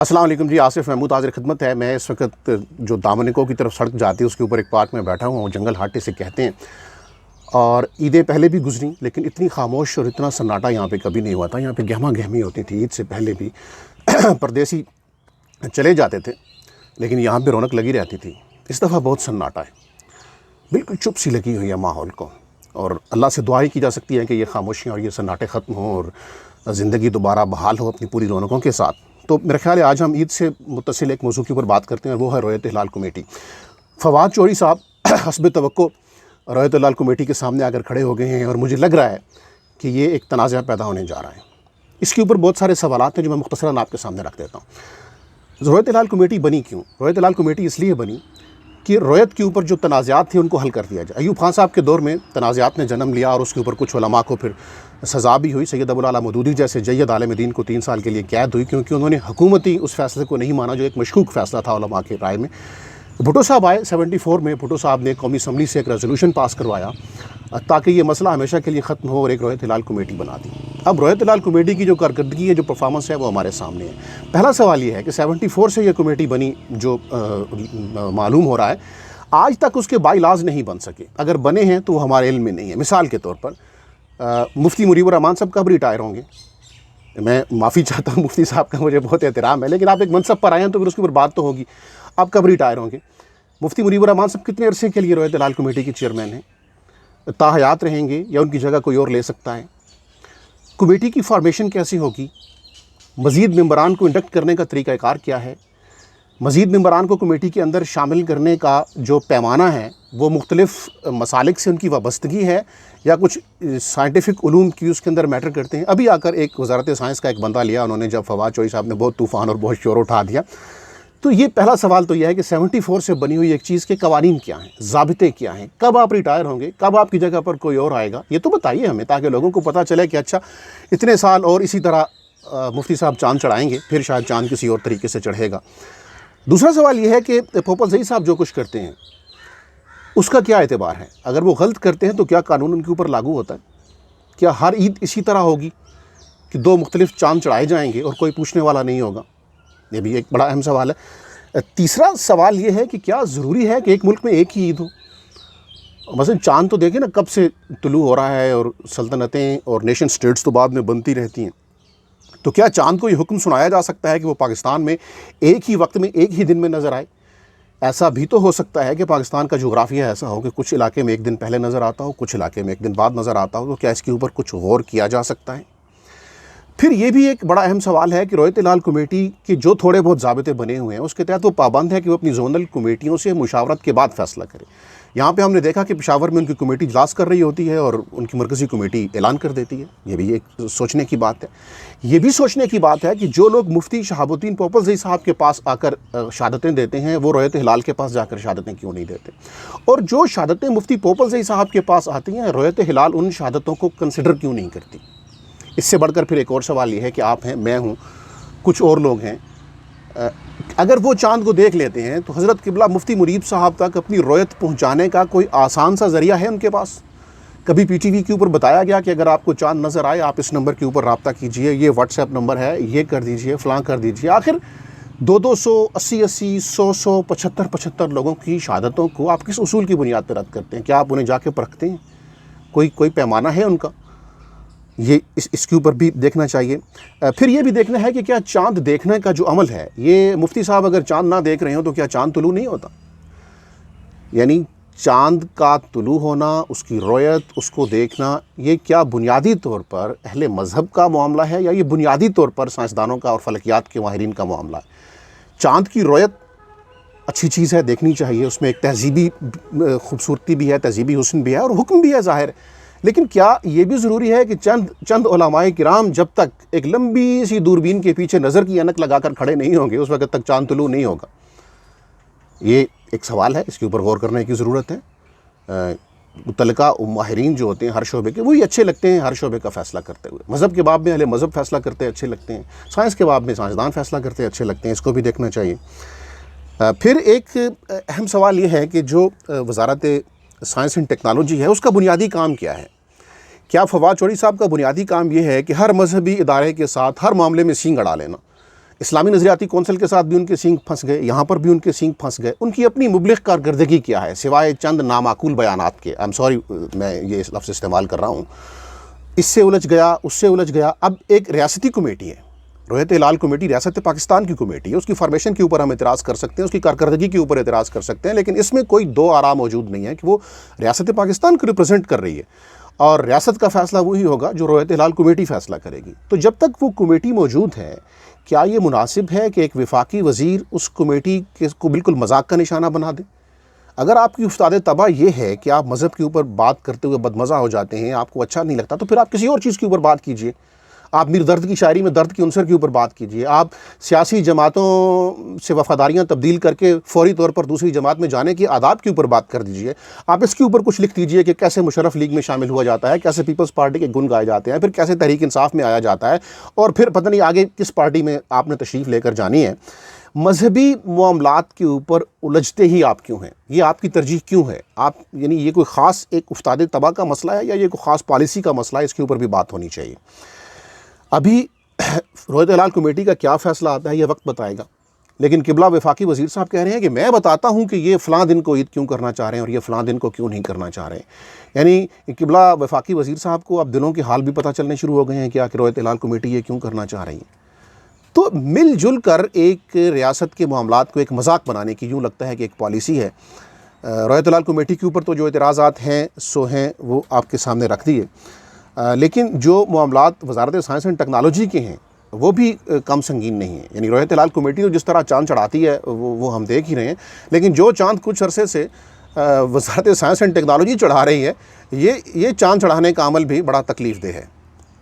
अस्सलाम वालेकुम जी, आसिफ महमूद हाज़िर खिदमत है। मैं इस वक्त जो दामनिको की तरफ सड़क जाती है उसके ऊपर एक पार्क में बैठा हूँ, जंगल हाटे से कहते हैं। और ईदें पहले भी गुजरी, लेकिन इतनी खामोश और इतना सन्नाटा यहाँ पे कभी नहीं हुआ था। यहाँ पे गहमा गहमी होती थी। ईद से पहले भी परदेसी चले जाते थे, लेकिन यहाँ पे रौनक लगी रहती थी। इस दफ़ा बहुत सन्नाटा है, बिल्कुल चुप सी लगी हुई है माहौल को। और अल्लाह से दुआ ही की जा सकती है कि ये खामोशियाँ और ये सन्नाटे ख़त्म हों और ज़िंदगी दोबारा बहाल हो अपनी पूरी रौनकों के साथ। तो मेरा ख्याल है आज हम ईद से मुत्तसिल एक मौजू के ऊपर बात करते हैं, और वो है रोयत हिलाल कमेटी। फवाद चौधरी साहब हस्ब तवक्को रोयत हिलाल कमेटी के सामने आकर खड़े हो गए हैं, और मुझे लग रहा है कि ये एक तनाज़ा पैदा होने जा रहा है। इसके ऊपर बहुत सारे सवालात हैं जो मैं मुख्तसरन आपके सामने रख देता हूँ। रोयत हिलाल कमेटी बनी क्यों? रोयत हिलाल कमेटी इसलिए बनी कि रोयत के ऊपर जो तनाज़ात थे उनको हल कर दिया जाए। अयूब खान साहब के दौर में तनाज़ात ने जन्म लिया, और उसके ऊपर कुछ उलमा को फिर सज़ा भी हुई। सैयद अबुल आला मौदूदी जैसे जय्यद आलिम दीन को 3 साल के लिए कैद हुई, क्योंकि उन्होंने हुकूमती उस फैसले को नहीं माना जो एक मशकूक फ़ैसला था उलमा की राय में। भुट्टो साहब आए 74 में। भुट्टो साहब ने कौमी असम्बली से एक रेजोल्यूशन पास करवाया ताकि ये मसला हमेशा के लिए ख़त्म हो, और एक रोयत हिलाल कमेटी बना दी। अब रोयत हिलाल कमेटी की जो कारकर्दगी है, जो परफॉर्मेंस है, वो हमारे सामने है। पहला सवाल ये है कि 74 से ये कमेटी बनी, जो मालूम हो रहा है आज तक उसके बाईलाज नहीं बन सके। अगर बने हैं तो वो हमारे इल्म में नहीं है। मिसाल के तौर पर मुफ्ती मुनीबुर रहमान साहब कब रिटायर होंगे? मैं माफ़ी चाहता हूँ, मुफ्ती साहब का मुझे बहुत एहतराम है, लेकिन आप एक मनसब पर आए हैं तो फिर उसके ऊपर बात तो होगी। आप कब रिटायर होंगे? मुफ्ती मुनीबुर रहमान साहब कितने अरसे के लिए रोयत हिलाल कमेटी के चेयरमैन हैं? ताहयात रहेंगे या उनकी जगह कोई और ले सकता है? कमेटी की फॉर्मेशन कैसी होगी? मज़ीद मेंबरान को इंडक्ट करने का तरीक़ाकार क्या है? मज़ीद मेंबरान को कमेटी के अंदर शामिल करने का जो पैमाना है वो मुख्तलिफ़ मसालिक से उनकी वाबस्तगी है, या कुछ साइंटिफिक उलूम की उसके अंदर मैटर करते हैं? अभी आकर एक वज़ारत साइंस का एक बंदा लिया उन्होंने, जब फवाद चौधरी साहब ने बहुत तूफ़ान और बहुत शोर उठा दिया। तो ये पहला सवाल तो यह है कि 74 से बनी हुई एक चीज़ के कवानीन क्या हैं, ज़ाबिते क्या हैं, कब आप रिटायर होंगे, कब आपकी जगह पर कोई और आएगा, ये तो बताइए हमें, ताकि लोगों को पता चले कि अच्छा इतने साल और इसी तरह मुफ्ती साहब चाँद चढ़ाएँगे, फिर शायद चाँद किसी और तरीके से चढ़ेगा। दूसरा सवाल यह है कि पोपल ज़ई साहब जो कुछ करते हैं उसका क्या एतबार है? अगर वो गलत करते हैं तो क्या कानून उनके ऊपर लागू होता है? क्या हर ईद इसी तरह होगी कि 2 मुख्तलिफ चाँद चढ़ाए जाएंगे और कोई पूछने वाला नहीं होगा? ये भी एक बड़ा अहम सवाल है। तीसरा सवाल ये है कि क्या ज़रूरी है कि एक मुल्क में एक ही ईद हो? मसलन चाँद तो देखें ना कब से तुलू हो रहा है, और सल्तनतें और नेशन स्टेट्स तो बाद में बनती रहती हैं। तो क्या चाँद को ये हुक्म सुनाया जा सकता है कि वो पाकिस्तान में एक ही वक्त में एक ही दिन में नज़र आए? ऐसा भी तो हो सकता है कि पाकिस्तान का जोग्राफिया ऐसा हो कि कुछ इलाके में एक दिन पहले नज़र आता हो, कुछ इलाके में एक दिन बाद नज़र आता हो। तो क्या इसके ऊपर कुछ गौर किया जा सकता है? फिर ये भी एक बड़ा अहम सवाल है कि रोयत हिलाल कमेटी के जो थोड़े बहुत ज़ाबिते बने हुए हैं उसके तहत वो पाबंद है कि वो अपनी जोनल कमेटियों से मुशावरत के बाद फ़ैसला करे। यहाँ पे हमने देखा कि पेशावर में उनकी कमेटी इजलास कर रही होती है और उनकी मरकज़ी कमेटी ऐलान कर देती है। ये भी एक सोचने की बात है। ये भी सोचने की बात है कि जो लोग मुफ्ती शहाबुद्दीन पोपल ज़ई साहब के पास आकर शहादतें देते हैं, वो रोयत हिलाल के पास जाकर शहादतें क्यों नहीं देते? और जो शहादतें मुफ्ती पोपल ज़ई साहब के पास आती हैं, रोयत हिलाल उन शहादतों को कंसिडर क्यों नहीं करती? इससे बढ़कर फिर एक और सवाल ये है कि आप हैं, मैं हूँ, कुछ और लोग हैं, अगर वो चाँद को देख लेते हैं तो हज़रत क़िबला मुफ्ती मुरीब साहब तक अपनी रोयत पहुँचाने का कोई आसान सा ज़रिया है उनके पास? कभी पीटीवी के ऊपर बताया गया कि अगर आपको चाँद नज़र आए आप इस नंबर के ऊपर रब्ता कीजिए, ये व्हाट्सएप नंबर है, ये कर दीजिए, फ़लाँ कर दीजिए? आखिर 200 80 100 75 लोगों की शहादतों को आप किस उसूल की बुनियाद पर रद्द करते हैं? क्या आप उन्हें जाके परखते हैं? कोई पैमाना है उनका? ये इसके ऊपर भी देखना चाहिए। फिर ये भी देखना है कि क्या चाँद देखने का जो अमल है, ये मुफ्ती साहब अगर चाँद ना देख रहे हो तो क्या चाँद तुलू नहीं होता? यानी चाँद का तुलू होना, उसकी रोयत, उसको देखना, ये क्या बुनियादी तौर पर अहले मज़हब का मामला है, या ये बुनियादी तौर पर साइंसदानों का और फलकियात के माहिरीन का मामला है? चाँद की रोयत अच्छी चीज़ है, देखनी चाहिए, उसमें एक तहज़ीबी खूबसूरती भी है, तहज़ीबी हुस्न भी है और हुक्म भी है ज़ाहिर। लेकिन क्या ये भी ज़रूरी है कि चंद उलमाए किराम जब तक एक लंबी सी दूरबीन के पीछे नज़र की ऐनक लगाकर खड़े नहीं होंगे उस वक्त तक चाँद तुलू नहीं होगा? ये एक सवाल है, इसके ऊपर गौर करने की ज़रूरत है। मुतल्लिका माहिरीन जो होते हैं हर शोबे के, वही अच्छे लगते हैं हर शोबे का फ़ैसला करते हुए। मज़हब के बाब में अहले मज़हब फ़ैसला करते अच्छे लगते हैं, साइंस के बाब में साइंसदान फ़ैसला करते अच्छे लगते हैं, इसको भी देखना चाहिए। फिर एक अहम सवाल ये है कि जो वज़ारत साइंस एंड टेक्नोलॉजी है उसका बुनियादी काम क्या है? क्या फवाद चौधरी साहब का बुनियादी काम ये है कि हर मजहबी इदारे के साथ हर मामले में सींग अड़ा लेना? اسلامی نظریاتی کونسل کے ساتھ بھی ان کے سینگ پھنس گئے، یہاں پر بھی ان کے سینگ پھنس گئے. ان کی اپنی مبلغ کارکردگی کیا ہے سوائے چند نامعقول بیانات کے؟ آئی ایم سوری میں یہ لفظ استعمال کر رہا ہوں. اس سے الجھ گیا، اس سے الجھ گیا. اب ایک ریاستی کمیٹی ہے، رویت ہلال کمیٹی ریاست پاکستان کی کمیٹی ہے، اس کی فارمیشن کے اوپر ہم اعتراض کر سکتے ہیں، اس کی کارکردگی کے اوپر اعتراض کر سکتے ہیں، لیکن اس میں کوئی دو آرا موجود نہیں ہے کہ وہ ریاست پاکستان کو ریپرزینٹ کر رہی ہے، اور ریاست کا فیصلہ وہی ہوگا جو رویت ہلال کمیٹی فیصلہ کرے گی. تو جب تک وہ کمیٹی موجود ہے، کیا یہ مناسب ہے کہ ایک وفاقی وزیر اس کمیٹی کو بالکل مذاق کا نشانہ بنا دے؟ اگر آپ کی افتاد طبع یہ ہے کہ آپ مذہب کے اوپر بات کرتے ہوئے بدمزہ ہو جاتے ہیں، آپ کو اچھا نہیں لگتا، تو پھر آپ کسی اور چیز کے اوپر بات کیجئے. آپ میر درد کی شاعری میں درد کی عنصر کے اوپر بات کیجئے. آپ سیاسی جماعتوں سے وفاداریاں تبدیل کر کے فوری طور پر دوسری جماعت میں جانے کے آداب کے اوپر بات کر دیجئے. آپ اس کے اوپر کچھ لکھ دیجئے کہ کیسے مشرف لیگ میں شامل ہوا جاتا ہے، کیسے پیپلز پارٹی کے گن گائے جاتے ہیں، پھر کیسے تحریک انصاف میں آیا جاتا ہے، اور پھر پتہ نہیں آگے کس پارٹی میں آپ نے تشریف لے کر جانی ہے. مذہبی معاملات کے اوپر الجھتے ہی آپ کیوں ہیں؟ یہ آپ کی ترجیح کیوں ہے؟ آپ یعنی یہ کوئی خاص ایک افتاد طبع کا مسئلہ ہے یا یہ کوئی خاص پالیسی کا مسئلہ ہے؟ اس کے اوپر بھی بات ہونی چاہیے. ابھی رویت ہلال کمیٹی کا کیا فیصلہ آتا ہے یہ وقت بتائے گا، لیکن قبلہ وفاقی وزیر صاحب کہہ رہے ہیں کہ میں بتاتا ہوں کہ یہ فلاں دن کو عید کیوں کرنا چاہ رہے ہیں اور یہ فلاں دن کو کیوں نہیں کرنا چاہ رہے ہیں. یعنی قبلہ وفاقی وزیر صاحب کو اب دلوں کے حال بھی پتہ چلنے شروع ہو گئے ہیں کیا کہ رویت ہلال کمیٹی یہ کیوں کرنا چاہ رہی ہے. تو مل جل کر ایک ریاست کے معاملات کو ایک مذاق بنانے کی یوں لگتا ہے کہ ایک پالیسی ہے. رویت ہلال کمیٹی کے اوپر تو جو اعتراضات ہیں سو ہیں وہ آپ کے سامنے رکھ دیے، لیکن جو معاملات وزارت سائنس اینڈ ٹیکنالوجی کے ہیں وہ بھی کم سنگین نہیں ہیں. یعنی رویت ہلال کمیٹی تو جس طرح چاند چڑھاتی ہے وہ ہم دیکھ ہی رہے ہیں، لیکن جو چاند کچھ عرصے سے وزارت سائنس اینڈ ٹیکنالوجی چڑھا رہی ہے، یہ چاند چڑھانے کا عمل بھی بڑا تکلیف دہ ہے.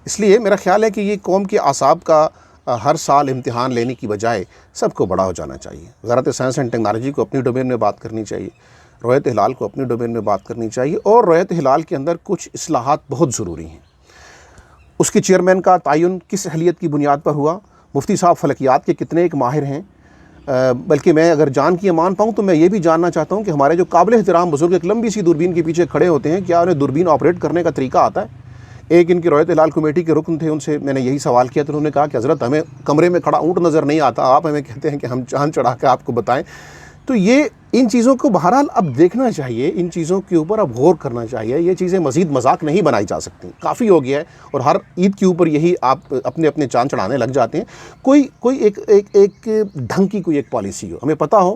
اس لیے میرا خیال ہے کہ یہ قوم کے اعصاب کا ہر سال امتحان لینے کی بجائے سب کو بڑا ہو جانا چاہیے. وزارت سائنس اینڈ ٹیکنالوجی کو اپنی ڈومین میں بات کرنی چاہیے، رویت ہلال کو اپنی ڈومین میں بات کرنی چاہیے، اور رویت ہلال کے اندر کچھ اصلاحات بہت ضروری ہیں. اس کے چیئرمین کا تعین کس اہلیت کی بنیاد پر ہوا؟ مفتی صاحب فلکیات کے کتنے ایک ماہر ہیں؟ بلکہ میں اگر جان کی امان پاؤں تو میں یہ بھی جاننا چاہتا ہوں کہ ہمارے جو قابل احترام بزرگ ایک لمبی سی دوربین کے پیچھے کھڑے ہوتے ہیں، کیا انہیں دوربین آپریٹ کرنے کا طریقہ آتا ہے؟ ایک ان کی رویت ہلال کمیٹی کے رکن تھے، ان سے میں نے یہی سوال کیا تو انہوں نے کہا کہ حضرت ہمیں کمرے میں کھڑا اونٹ نظر نہیں آتا، آپ ہمیں کہتے ہیں کہ ہم چاند چڑھا کے آپ کو بتائیں. تو یہ ان چیزوں کو بہرحال اب دیکھنا چاہیے، ان چیزوں کے اوپر اب غور کرنا چاہیے. یہ چیزیں مزید مذاق نہیں بنائی جا سکتی، کافی ہو گیا ہے، اور ہر عید کے اوپر یہی آپ اپنے اپنے چاند چڑھانے لگ جاتے ہیں. کوئی ایک ڈھنگ کی کوئی ایک پالیسی ہو، ہمیں پتہ ہو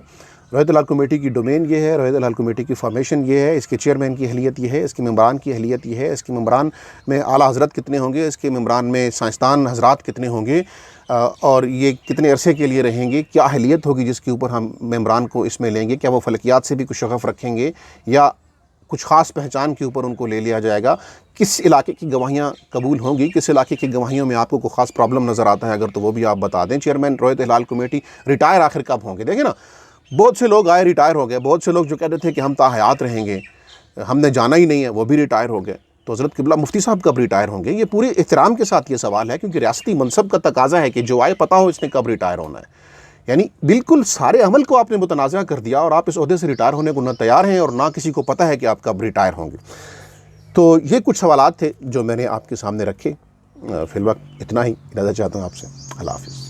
رویت ہلال کمیٹی کی ڈومین یہ ہے، رویت ہلال کمیٹی کی فارمیشن یہ ہے، اس کے چیئرمین کی اہلیت یہ ہے، اس کے ممبران کی اہلیت یہ ہے، اس کے ممبران میں اعلیٰ حضرت کتنے ہوں گے، اس کے ممبران میں سائنسدان حضرات کتنے ہوں گے، اور یہ کتنے عرصے کے لیے رہیں گے، کیا اہلیت ہوگی جس کے اوپر ہم ممبران کو اس میں لیں گے، کیا وہ فلکیات سے بھی کچھ شغف رکھیں گے یا کچھ خاص پہچان کے اوپر ان کو لے لیا جائے گا، کس علاقے کی گواہیاں قبول ہوں گی، کس علاقے کی گواہیوں میں آپ کو کوئی خاص پرابلم نظر آتا ہے اگر تو وہ بھی آپ بتا دیں. چیئرمین رویت ہلال کمیٹی ریٹائر آخر کب ہوں گے؟ دیکھیں نا، بہت سے لوگ آئے ریٹائر ہو گئے، بہت سے لوگ جو کہتے تھے کہ ہم تا حیات رہیں گے، ہم نے جانا ہی نہیں ہے، وہ بھی ریٹائر ہو گئے. تو حضرت قبلہ مفتی صاحب کب ریٹائر ہوں گے؟ یہ پورے احترام کے ساتھ یہ سوال ہے، کیونکہ ریاستی منصب کا تقاضا ہے کہ جو آئے پتہ ہو اس نے کب ریٹائر ہونا ہے. یعنی بالکل سارے عمل کو آپ نے متنازع کر دیا، اور آپ اس عہدے سے ریٹائر ہونے کو نہ تیار ہیں اور نہ کسی کو پتہ ہے کہ آپ کب ریٹائر ہوں گے. تو یہ کچھ سوالات تھے جو میں نے آپ کے سامنے رکھے. فی الوقت اتنا ہی، اجازت چاہتا ہوں آپ سے. اللہ حافظ.